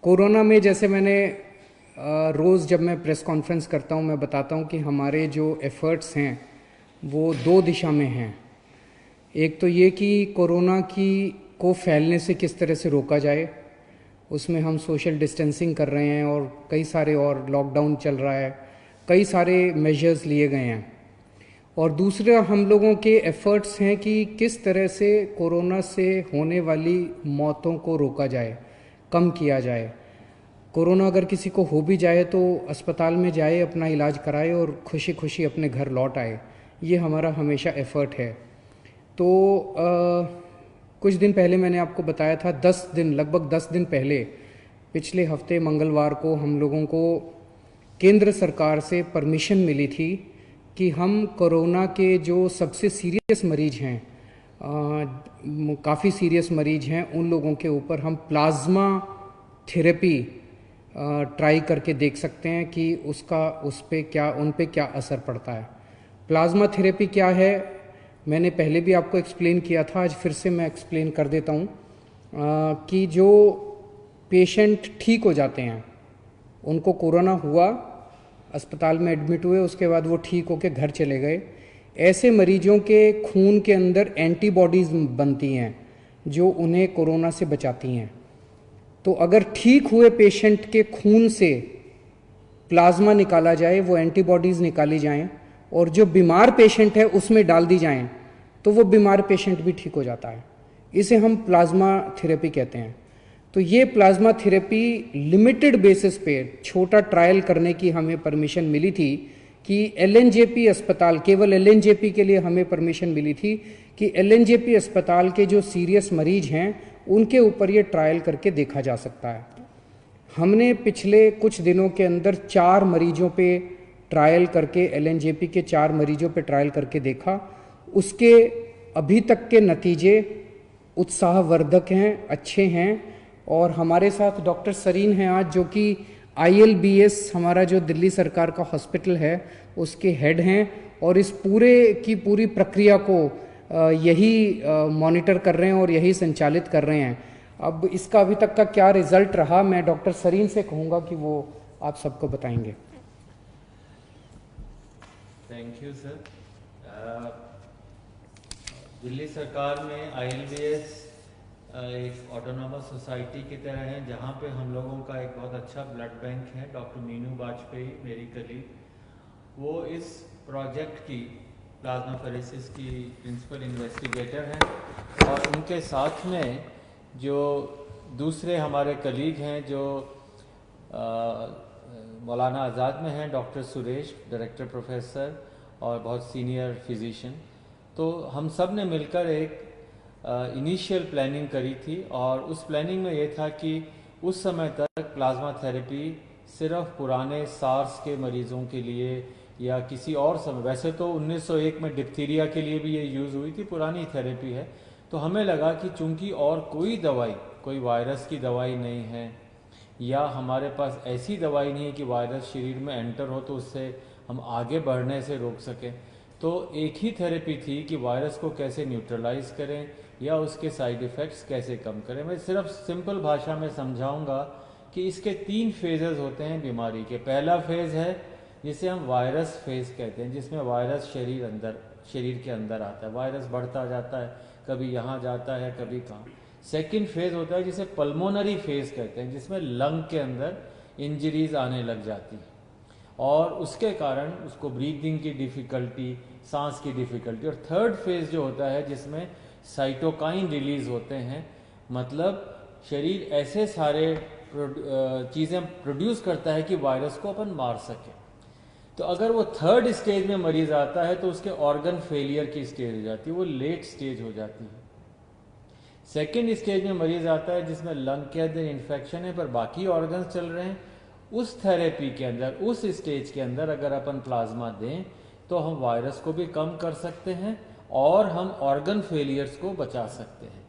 Corona में जैसे मैंने रोज़ जब मैं प्रेस कॉन्फ्रेंस करता हूँ मैं बताता हूँ कि हमारे जो एफ़र्ट्स हैं वो दो दिशा में हैं। एक तो ये कि कोरोना की को फैलने से किस तरह से रोका जाए, उसमें हम सोशल डिस्टेंसिंग कर रहे हैं और कई सारे और लॉकडाउन चल रहा है, कई सारे मेजर्स लिए गए हैं। और दूसरा हम लोगों के एफ़र्ट्स हैं कि किस तरह से कोरोना से होने वाली मौतों को रोका जाए, कम किया जाए। कोरोना अगर किसी को हो भी जाए तो अस्पताल में जाए, अपना इलाज कराए और खुशी खुशी अपने घर लौट आए। ये हमारा हमेशा एफ़र्ट है। तो कुछ दिन पहले मैंने आपको बताया था, 10 दिन, लगभग 10 दिन पहले, पिछले हफ्ते मंगलवार को हम लोगों को केंद्र सरकार से परमिशन मिली थी कि हम कोरोना के जो सबसे सीरियस मरीज हैं, काफ़ी सीरियस मरीज हैं, उन लोगों के ऊपर हम प्लाज्मा थेरेपी ट्राई करके देख सकते हैं कि उसका उन पे क्या असर पड़ता है। प्लाज्मा थेरेपी क्या है, मैंने पहले भी आपको एक्सप्लेन किया था, आज फिर से मैं एक्सप्लेन कर देता हूँ कि जो पेशेंट ठीक हो जाते हैं, उनको कोरोना हुआ, अस्पताल में एडमिट हुए, उसके बाद वो ठीक होकर घर चले गए, ऐसे मरीजों के खून के अंदर एंटीबॉडीज़ बनती हैं जो उन्हें कोरोना से बचाती हैं। तो अगर ठीक हुए पेशेंट के खून से प्लाज्मा निकाला जाए, वो एंटीबॉडीज़ निकाली जाएं और जो बीमार पेशेंट है उसमें डाल दी जाएं, तो वो बीमार पेशेंट भी ठीक हो जाता है। इसे हम प्लाज्मा थेरेपी कहते हैं। तो ये प्लाज्मा थेरेपी लिमिटेड बेसिस पे छोटा ट्रायल करने की हमें परमिशन मिली थी कि एलएनजेपी अस्पताल, केवल एलएनजेपी के लिए हमें परमिशन मिली थी कि एलएनजेपी अस्पताल के जो सीरियस मरीज हैं उनके ऊपर ये ट्रायल करके देखा जा सकता है। हमने पिछले कुछ दिनों के अंदर 4 मरीजों पे ट्रायल करके, एलएनजेपी के 4 मरीजों पे ट्रायल करके देखा। उसके अभी तक के नतीजे उत्साहवर्धक हैं, अच्छे हैं। और हमारे साथ डॉक्टर सरीन हैं आज, जो कि आईएलबीएस, हमारा जो दिल्ली सरकार का हॉस्पिटल है, उसके हेड हैं और इस पूरे की पूरी प्रक्रिया को यही मॉनिटर कर रहे हैं और यही संचालित कर रहे हैं। अब इसका अभी तक का क्या रिजल्ट रहा, मैं डॉक्टर सरीन से कहूँगा कि वो आप सबको बताएंगे। Thank you sir. दिल्ली सरकार में आईएलबीएस एक ऑटोनॉमस सोसाइटी की तरह है, जहाँ पे हम लोगों का एक बहुत अच्छा ब्लड बैंक है। डॉक्टर मीनू वाजपेयी मेरी कलीग, वो इस प्रोजेक्ट की, प्लाज्माफेरेसिस की प्रिंसिपल इन्वेस्टिगेटर हैं। और उनके साथ में जो दूसरे हमारे कलीग हैं जो मौलाना आज़ाद में हैं, डॉक्टर सुरेश, डायरेक्टर प्रोफेसर और बहुत सीनियर फिजिशियन। तो हम सब ने मिलकर एक इनिशियल प्लानिंग करी थी और उस प्लानिंग में ये था कि उस समय तक प्लाज्मा थेरेपी सिर्फ पुराने सार्स के मरीज़ों के लिए या किसी और समय, वैसे तो 1901 में डिप्थीरिया के लिए भी ये यूज़ हुई थी, पुरानी थेरेपी है। तो हमें लगा कि चूंकि और कोई दवाई, कोई वायरस की दवाई नहीं है या हमारे पास ऐसी दवाई नहीं है कि वायरस शरीर में एंटर हो तो उससे हम आगे बढ़ने से रोक सकें, तो एक ही थेरेपी थी कि वायरस को कैसे न्यूट्रलाइज करें या उसके साइड इफ़ेक्ट्स कैसे कम करें। मैं सिर्फ सिंपल भाषा में समझाऊंगा कि इसके 3 फेजेस होते हैं बीमारी के। पहला फेज़ है जिसे हम वायरस फेज़ कहते हैं, जिसमें वायरस शरीर के अंदर आता है, वायरस बढ़ता जाता है, कभी यहाँ जाता है कभी कहाँ। सेकेंड फेज़ होता है जिसे पल्मोनरी फेज़ कहते हैं, जिसमें लंग के अंदर इंजरीज आने लग जाती हैं और उसके कारण उसको ब्रीदिंग की डिफ़िकल्टी, सांस की डिफ़िकल्टी। और थर्ड फेज़ जो होता है जिसमें साइटोकाइन रिलीज होते हैं, मतलब शरीर ऐसे सारे चीज़ें प्रोड्यूस करता है कि वायरस को अपन मार सके। तो अगर वो थर्ड स्टेज में मरीज आता है तो उसके ऑर्गन फेलियर की स्टेज हो जाती है, वो लेट स्टेज हो जाती है। सेकेंड स्टेज में मरीज आता है जिसमें लंग के अंदर इन्फेक्शन है पर बाकी ऑर्गन्स चल रहे हैं। उस थेरेपी के अंदर, उस स्टेज के अंदर अगर अपन प्लाज्मा दें तो हम वायरस को भी कम कर सकते हैं और हम ऑर्गन फेलियर्स को बचा सकते हैं।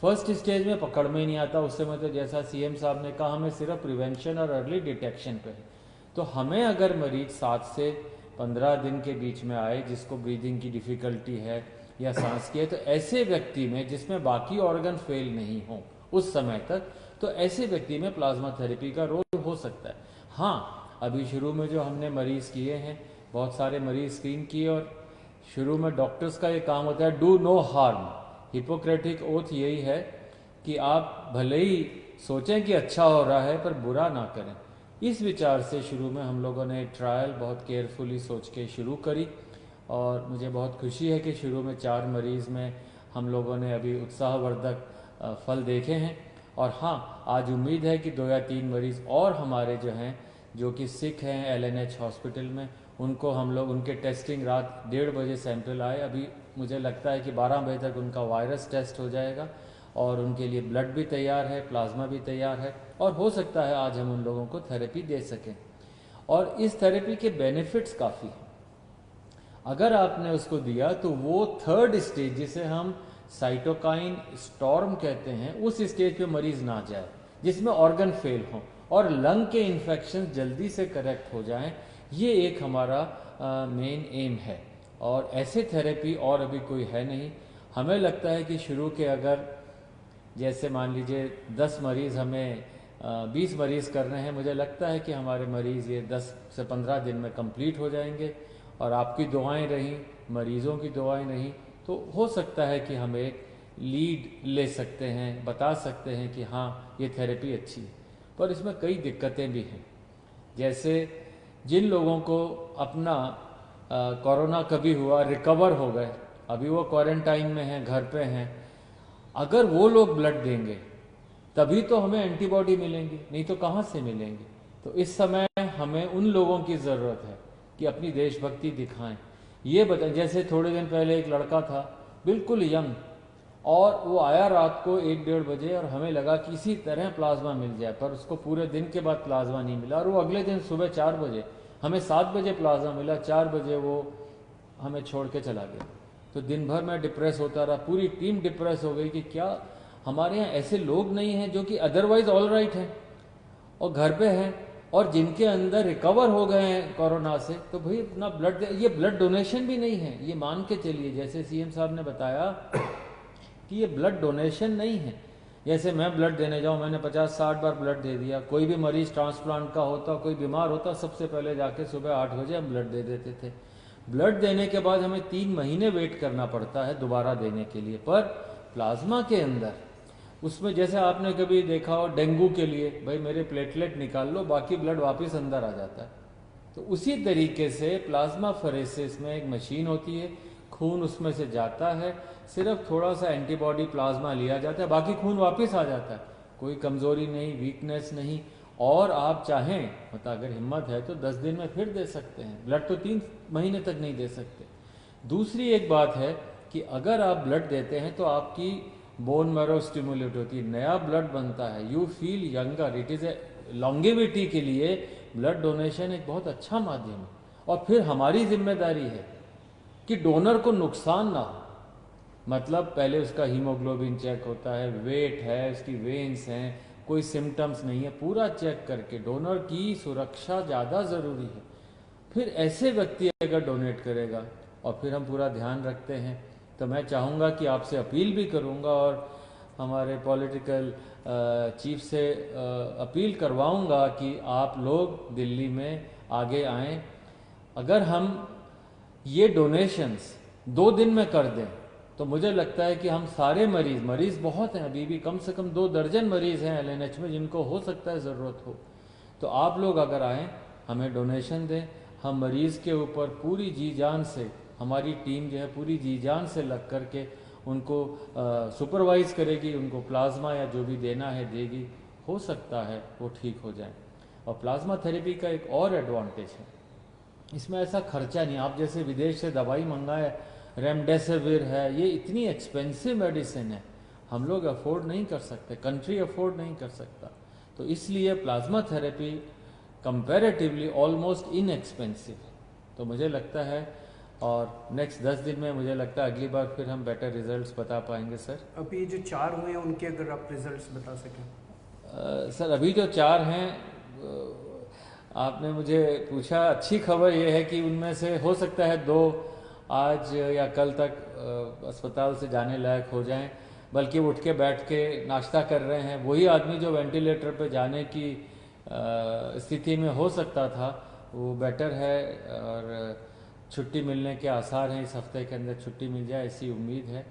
फर्स्ट स्टेज में पकड़ में नहीं आता, उस समय तो जैसा सीएम साहब ने कहा हमें सिर्फ प्रिवेंशन और अर्ली डिटेक्शन पे है। तो हमें अगर मरीज 7 से 15 दिन के बीच में आए जिसको ब्रीदिंग की डिफ़िकल्टी है या सांस की है, तो ऐसे व्यक्ति में जिसमें बाकी ऑर्गन फेल नहीं हो उस समय तक, तो ऐसे व्यक्ति में प्लाज्मा थेरेपी का रोल हो सकता है। हाँ, अभी शुरू में जो हमने मरीज किए हैं, बहुत सारे मरीज स्क्रीन किए, और शुरू में डॉक्टर्स का ये काम होता है do no harm. Hippocratic oath यही है कि आप भले ही सोचें कि अच्छा हो रहा है पर बुरा ना करें। इस विचार से शुरू में हम लोगों ने ट्रायल बहुत केयरफुली सोच के शुरू करी, और मुझे बहुत खुशी है कि शुरू में 4 मरीज में हम लोगों ने अभी उत्साहवर्धक फल देखे हैं। और हाँ, आज उम्मीद है कि 2 या 3 मरीज और हमारे जो हैं, जो कि सिक हैं एलएनएच हॉस्पिटल में, उनको हम लोग, उनके टेस्टिंग रात 1:30 बजे सैंपल आए, अभी मुझे लगता है कि 12 बजे तक उनका वायरस टेस्ट हो जाएगा, और उनके लिए ब्लड भी तैयार है, प्लाज्मा भी तैयार है, और हो सकता है आज हम उन लोगों को थेरेपी दे सकें। और इस थेरेपी के बेनिफिट्स काफ़ी हैं। अगर आपने उसको दिया तो वो 3rd स्टेज, जिसे हम साइटोकाइन स्टॉर्म कहते हैं, उस स्टेज पे मरीज ना जाए, जिसमें ऑर्गन फेल हो और लंग के इन्फेक्शन जल्दी से करेक्ट हो जाएं। ये एक हमारा मेन एम है, और ऐसे थेरेपी और अभी कोई है नहीं। हमें लगता है कि शुरू के, अगर जैसे मान लीजिए 10 मरीज़ हमें 20 मरीज़ करने हैं, मुझे लगता है कि हमारे मरीज़ ये 10 से 15 दिन में कंप्लीट हो जाएंगे, और आपकी दुआएं रहीं, मरीज़ों की दुआएं रहीं, तो हो सकता है कि हम एक लीड ले सकते हैं, बता सकते हैं कि हाँ ये थेरेपी अच्छी है। पर इसमें कई दिक्कतें भी हैं, जैसे जिन लोगों को अपना कोरोना कभी हुआ, रिकवर हो गए, अभी वो क्वारंटाइन में हैं, घर पे हैं, अगर वो लोग ब्लड देंगे तभी तो हमें एंटीबॉडी मिलेंगी, नहीं तो कहाँ से मिलेंगी। तो इस समय हमें उन लोगों की ज़रूरत है कि अपनी देशभक्ति दिखाएं। ये बताएं, जैसे थोड़े दिन पहले एक लड़का था बिल्कुल यंग, और वो आया रात को 1-1:30 बजे, और हमें लगा कि किसी तरह प्लाज्मा मिल जाए, पर उसको पूरे दिन के बाद प्लाज्मा नहीं मिला, और वो अगले दिन सुबह 4 बजे, हमें 7 बजे प्लाज्मा मिला, 4 बजे वो हमें छोड़ के चला गया। तो दिन भर मैं डिप्रेस होता रहा, पूरी टीम डिप्रेस हो गई कि क्या हमारे यहाँ ऐसे लोग नहीं हैं जो कि अदरवाइज ऑल राइट हैं और घर पे हैं, और जिनके अंदर रिकवर हो गए हैं कोरोना से, तो भाई अपना ब्लड, ये ब्लड डोनेशन भी नहीं है, ये मान के चलिए, जैसे सीएम साहब ने बताया कि ये ब्लड डोनेशन नहीं है। जैसे मैं ब्लड देने जाऊं, मैंने 50-60 बार ब्लड दे दिया, कोई भी मरीज ट्रांसप्लांट का होता, कोई बीमार होता, सबसे पहले जाके सुबह 8 बजे हम ब्लड दे देते थे। ब्लड देने के बाद हमें 3 महीने वेट करना पड़ता है दोबारा देने के लिए। पर प्लाज्मा के अंदर, उसमें जैसे आपने कभी देखा हो डेंगू के लिए, भाई मेरे प्लेटलेट निकाल लो, बाकी ब्लड वापस अंदर आ जाता है। तो उसी तरीके से प्लाज्मा फरेसिस में एक मशीन होती है, खून उसमें से जाता है, सिर्फ थोड़ा सा एंटीबॉडी प्लाज्मा लिया जाता है, बाकी खून वापस आ जाता है, कोई कमजोरी नहीं, वीकनेस नहीं। और आप चाहें, मतलब अगर हिम्मत है तो 10 दिन में फिर दे सकते हैं ब्लड, तो 3 महीने तक नहीं दे सकते। दूसरी एक बात है कि अगर आप ब्लड देते हैं तो आपकी बोन मैरो स्टिमुलेट होती है, नया ब्लड बनता है, you feel younger, it is a longevity के लिए ब्लड डोनेशन एक बहुत अच्छा माध्यम है। और फिर हमारी जिम्मेदारी है कि डोनर को नुकसान ना हो, मतलब पहले उसका हीमोग्लोबिन चेक होता है, वेट है, उसकी वेन्स हैं, कोई सिम्टम्स नहीं है, पूरा चेक करके डोनर की सुरक्षा ज़्यादा ज़रूरी है। फिर ऐसे व्यक्ति अगर डोनेट करेगा और फिर हम पूरा ध्यान रखते हैं, तो मैं चाहूँगा कि आपसे अपील भी करूँगा और हमारे पॉलिटिकल चीफ से अपील करवाऊँगा कि आप लोग दिल्ली में आगे आएँ। अगर हम ये डोनेशंस 2 दिन में कर दें तो मुझे लगता है कि हम सारे मरीज बहुत हैं, अभी भी कम से कम 2 दर्जन मरीज हैं एलएनएच में जिनको हो सकता है ज़रूरत हो। तो आप लोग अगर आएँ, हमें डोनेशन दें, हम मरीज़ के ऊपर पूरी जी जान से, हमारी टीम जो है पूरी जी जान से लग करके उनको सुपरवाइज़ करेगी, उनको प्लाज्मा या जो भी देना है देगी, हो सकता है वो ठीक हो जाए। और प्लाज्मा थेरेपी का एक और एडवांटेज है, इसमें ऐसा खर्चा नहीं। आप जैसे विदेश से दवाई मंगाए, रेमडेसिविर है, ये इतनी एक्सपेंसिव मेडिसिन है, हम लोग अफोर्ड नहीं कर सकते, कंट्री अफोर्ड नहीं कर सकता। तो इसलिए plasma therapy comparatively almost inexpensive है। तो मुझे लगता है, और नेक्स्ट 10 दिन में मुझे लगता है अगली बार फिर हम बेटर रिजल्ट्स बता पाएंगे। सर अभी जो 4 हुए हैं उनके अगर आप रिजल्ट्स बता सकें। सर अभी जो 4 हैं, आपने मुझे पूछा, अच्छी खबर यह है कि उनमें से हो सकता है 2 आज या कल तक अस्पताल से जाने लायक हो जाएं। बल्कि उठ के बैठ के नाश्ता कर रहे हैं। वही आदमी जो वेंटिलेटर पे जाने की स्थिति में हो सकता था, वो बेटर है और छुट्टी मिलने के आसार हैं। इस हफ्ते के अंदर छुट्टी मिल जाए ऐसी उम्मीद है।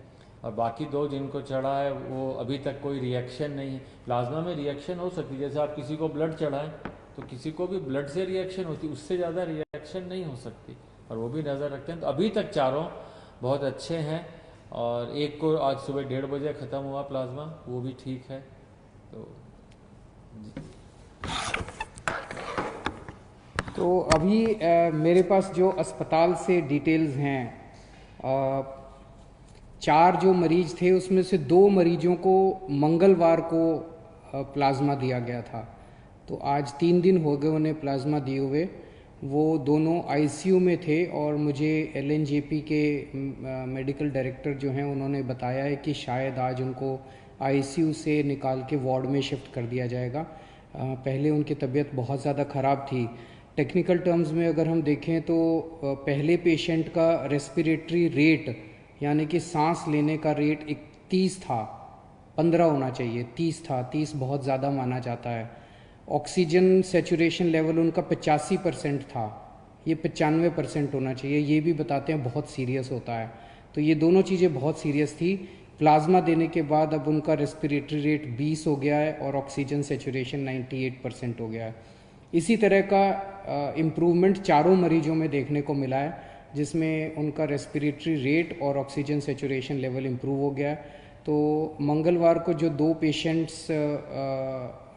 और बाकी 2 जिनको चढ़ा है वो अभी तक कोई रिएक्शन नहीं है। प्लाज्मा में रिएक्शन हो सकती है, जैसे आप किसी को ब्लड चढ़ाएं तो किसी को भी ब्लड से रिएक्शन होती, उससे ज़्यादा रिएक्शन नहीं हो सकती, और वो भी नज़र रखते हैं। तो अभी तक चारों बहुत अच्छे हैं, और एक को आज सुबह 1:30 बजे ख़त्म हुआ प्लाज्मा, वो भी ठीक है। तो अभी मेरे पास जो अस्पताल से डिटेल्स हैं, 4 जो मरीज थे उसमें से 2 मरीजों को मंगलवार को प्लाज्मा दिया गया था। तो आज 3 दिन हो गए उन्हें प्लाज्मा दिए हुए। वो दोनों आईसीयू में थे, और मुझे एलएनजेपी के मेडिकल डायरेक्टर जो हैं उन्होंने बताया है कि शायद आज उनको आईसीयू से निकाल के वार्ड में शिफ्ट कर दिया जाएगा। पहले उनकी तबीयत बहुत ज़्यादा ख़राब थी। टेक्निकल टर्म्स में अगर हम देखें तो पहले पेशेंट का रेस्पिरेटरी रेट, यानी कि सांस लेने का रेट 30 था, 15 होना चाहिए, 30 था। 30 बहुत ज़्यादा माना जाता है। ऑक्सीजन सेचुरेशन लेवल उनका 85% था, ये 95% होना चाहिए। ये भी बताते हैं बहुत सीरियस होता है। तो ये दोनों चीज़ें बहुत सीरियस थी। प्लाज्मा देने के बाद अब उनका रेस्पिरेटरी रेट 20 हो गया है और ऑक्सीजन सेचुरेशन 98% हो गया है। इसी तरह का इम्प्रूवमेंट चारों मरीजों में देखने को मिला है, जिसमें उनका रेस्पिरेटरी रेट और ऑक्सीजन सेचुरेशन लेवल इम्प्रूव हो गया है। तो मंगलवार को जो 2 पेशेंट्स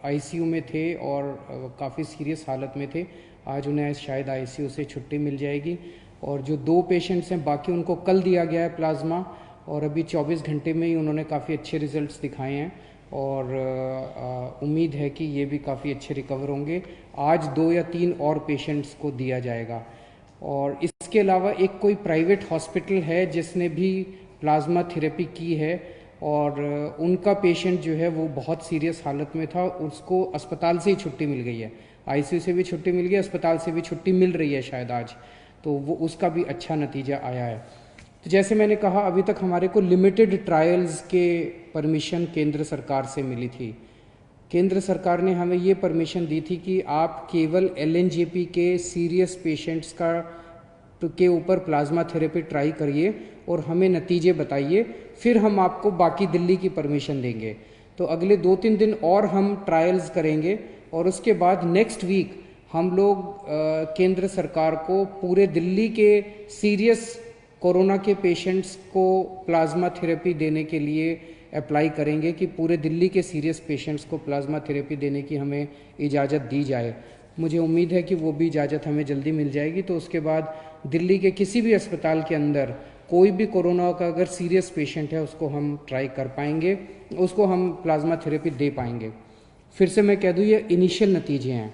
आईसीयू में थे और काफ़ी सीरियस हालत में थे, आज उन्हें शायद आईसीयू से छुट्टी मिल जाएगी। और जो 2 पेशेंट्स हैं बाकी, उनको कल दिया गया है प्लाज्मा, और अभी 24 घंटे में ही उन्होंने काफ़ी अच्छे रिजल्ट्स दिखाए हैं, और उम्मीद है कि ये भी काफ़ी अच्छे रिकवर होंगे। आज 2 या 3 और पेशेंट्स को दिया जाएगा। और इसके अलावा एक कोई प्राइवेट हॉस्पिटल है जिसने भी प्लाज्मा थेरेपी की है, और उनका पेशेंट जो है वो बहुत सीरियस हालत में था, उसको अस्पताल से ही छुट्टी मिल गई है। आईसीयू से भी छुट्टी मिल गई, अस्पताल से भी छुट्टी मिल रही है शायद आज। तो वो उसका भी अच्छा नतीजा आया है। तो जैसे मैंने कहा, अभी तक हमारे को लिमिटेड ट्रायल्स के परमिशन केंद्र सरकार से मिली थी। केंद्र सरकार ने हमें ये परमिशन दी थी कि आप केवल एलएनजेपी के सीरियस पेशेंट्स के ऊपर प्लाज्मा थेरेपी ट्राई करिए और हमें नतीजे बताइए, फिर हम आपको बाकी दिल्ली की परमिशन देंगे। तो अगले 2-3 दिन और हम ट्रायल्स करेंगे, और उसके बाद नेक्स्ट वीक हम लोग केंद्र सरकार को पूरे दिल्ली के सीरियस कोरोना के पेशेंट्स को प्लाज्मा थेरेपी देने के लिए अप्लाई करेंगे कि पूरे दिल्ली के सीरियस पेशेंट्स को प्लाज्मा थेरेपी देने की हमें इजाज़त दी जाए। मुझे उम्मीद है कि वो भी इजाज़त हमें जल्दी मिल जाएगी। तो उसके बाद दिल्ली के किसी भी अस्पताल के अंदर कोई भी कोरोना का अगर सीरियस पेशेंट है, उसको हम ट्राई कर पाएंगे, उसको हम प्लाज्मा थेरेपी दे पाएंगे। फिर से मैं कह दूँ, ये इनिशियल नतीजे हैं।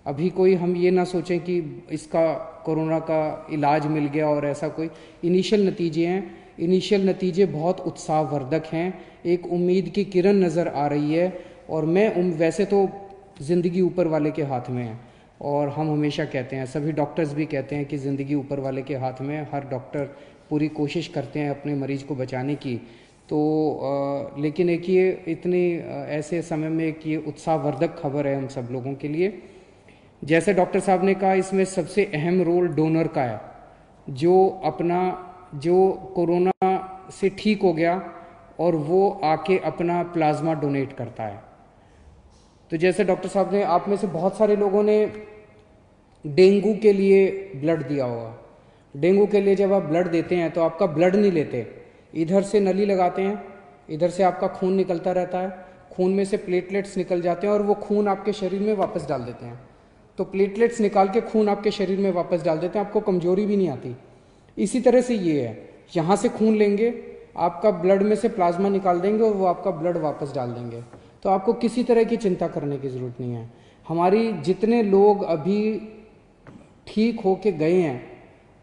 अभी कोई हम ये ना सोचें कि इसका कोरोना का इलाज मिल गया और ऐसा कोई। इनिशियल नतीजे हैं। इनिशियल नतीजे बहुत उत्साहवर्धक हैं। एक उम्मीद की किरण नज़र आ रही है। और मैं वैसे तो ज़िंदगी ऊपर वाले के हाथ में है, और हम हमेशा कहते हैं, सभी डॉक्टर्स भी कहते हैं कि ज़िंदगी ऊपर वाले के हाथ में है। हर डॉक्टर पूरी कोशिश करते हैं अपने मरीज़ को बचाने की। तो लेकिन एक ये इतने ऐसे समय में एक ये उत्साहवर्धक खबर है हम सब लोगों के लिए। जैसे डॉक्टर साहब ने कहा, इसमें सबसे अहम रोल डोनर का है, जो कोरोना से ठीक हो गया और वो आके अपना प्लाज्मा डोनेट करता है। तो जैसे डॉक्टर साहब ने, आप में से बहुत सारे लोगों ने डेंगू के लिए ब्लड दिया होगा। डेंगू के लिए जब आप ब्लड देते हैं तो आपका ब्लड नहीं लेते, इधर से नली लगाते हैं, इधर से आपका खून निकलता रहता है, खून में से प्लेटलेट्स निकल जाते हैं और वो खून आपके शरीर में वापस डाल देते हैं। तो प्लेटलेट्स निकाल के खून आपके शरीर में वापस डाल देते हैं, आपको कमजोरी भी नहीं आती। इसी तरह से ये है, यहाँ से खून लेंगे, आपका ब्लड में से प्लाज्मा निकाल देंगे और वो आपका ब्लड वापस डाल देंगे। तो आपको किसी तरह की चिंता करने की ज़रूरत नहीं है। हमारी जितने लोग अभी ठीक होके गए हैं,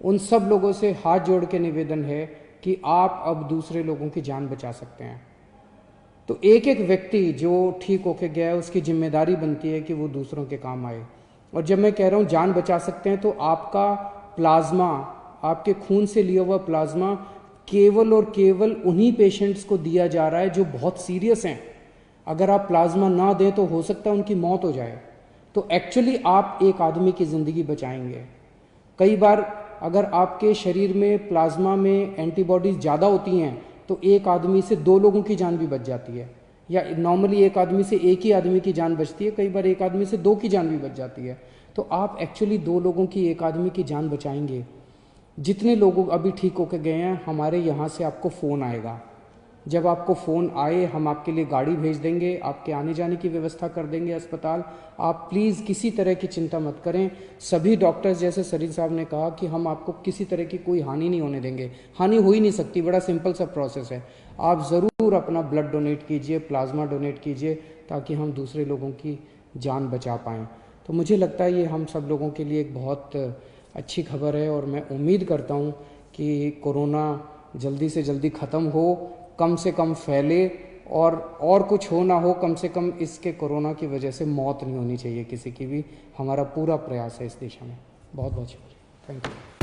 उन सब लोगों से हाथ जोड़ के निवेदन है कि आप अब दूसरे लोगों की जान बचा सकते हैं। तो एक एक व्यक्ति जो ठीक होके गया है, उसकी जिम्मेदारी बनती है कि वो दूसरों के काम आए। और जब मैं कह रहा हूँ जान बचा सकते हैं, तो आपका प्लाज्मा, आपके खून से लिया हुआ प्लाज्मा केवल और केवल उन्हीं पेशेंट्स को दिया जा रहा है जो बहुत सीरियस हैं। अगर आप प्लाज्मा ना दें तो हो सकता है उनकी मौत हो जाए। तो एक्चुअली आप एक आदमी की ज़िंदगी बचाएंगे। कई बार अगर आपके शरीर में प्लाज्मा में एंटीबॉडीज़ ज़्यादा होती हैं तो एक आदमी से 2 लोगों की जान भी बच जाती है, या नॉर्मली एक आदमी से एक ही आदमी की जान बचती है, कई बार एक आदमी से 2 की जान भी बच जाती है। तो आप एक्चुअली 2 लोगों की, एक आदमी की जान बचाएंगे। जितने लोग अभी ठीक होकर गए हैं, हमारे यहाँ से आपको फ़ोन आएगा। जब आपको फ़ोन आए हम आपके लिए गाड़ी भेज देंगे, आपके आने जाने की व्यवस्था कर देंगे अस्पताल। आप प्लीज़ किसी तरह की चिंता मत करें। सभी डॉक्टर्स, जैसे सरीन साहब ने कहा कि हम आपको किसी तरह की कोई हानि नहीं होने देंगे। हानि हो ही नहीं सकती, बड़ा सिंपल सा प्रोसेस है। आप ज़रूर अपना ब्लड डोनेट कीजिए, प्लाज्मा डोनेट कीजिए, ताकि हम दूसरे लोगों की जान बचा पाएँ। तो मुझे लगता है ये हम सब लोगों के लिए एक बहुत अच्छी खबर है, और मैं उम्मीद करता हूँ कि कोरोना जल्दी से जल्दी ख़त्म हो, कम से कम फैले, और कुछ हो ना हो, कम से कम इसके कोरोना की वजह से मौत नहीं होनी चाहिए किसी की भी। हमारा पूरा प्रयास है इस दिशा में। बहुत बहुत शुक्रिया। Thank you.